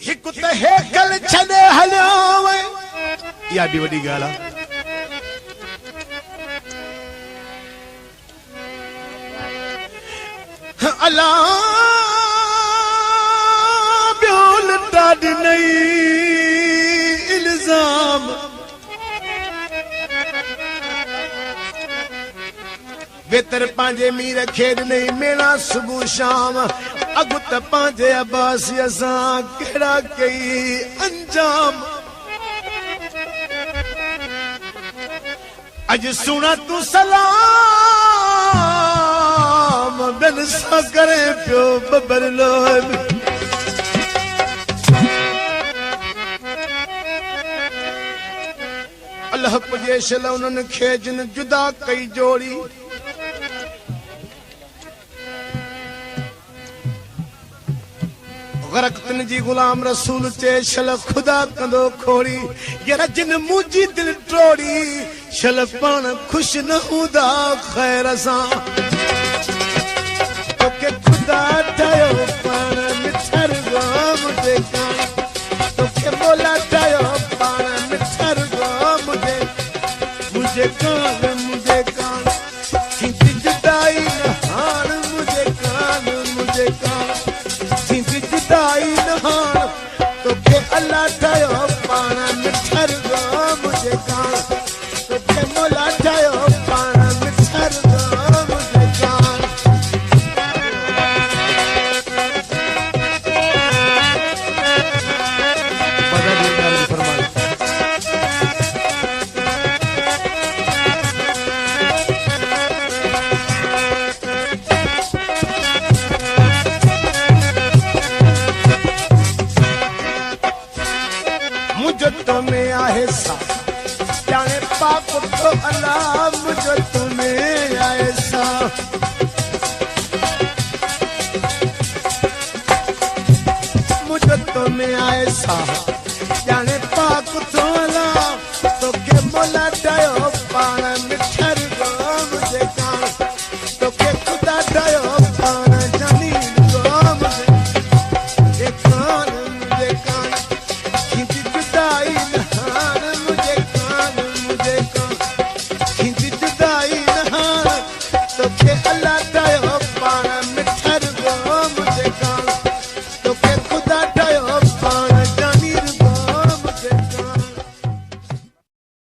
हिकु त हेकल छॾे हलियो वए, इहा बि वॾी ॻाल्हि आहे। अलाह ॿियो लटा ॾिनई इल्ज़ाम, बेतर पंहिंजे मीर खे ॾिनई मेणा सुबुह शाम, अॻु त पंहिंजे अब्बासीअ सां कहिड़ा कई अंजाम। अॼु सुण तूं सलाम ॿियनि सां करे पियो बबर लोभ। अलाह पुॼे शल उन्हनि खे जिन जुदा कई जोड़ी, गरक तिन जी गुलाम रसूल चे शल खुदा कंदो खोड़ी, यार जिन मुंहिंजी दिल टोड़ी शल पाण खुश न हूंदा ख़ैर सां। तोखे खुदा ठाहियो पाण मिठर गाम जे कान, तोखे मोला ठाहियो पाण मिठर गाम जे मुझे कान थींदी जुदाई न हाण मुझे कान थींदी जुदाई न हाण, तोखे अल्लाह ठाहियो पाण मिठर गाम जे कान, तोखे मोला ठाहियो पाण मिठर गाम जे कान। मुझो तुम्हें आहे सा जाने पाक तो अल्लाह, मुझो तुम्हें आहे सा मुझो तुम्हें आहे सा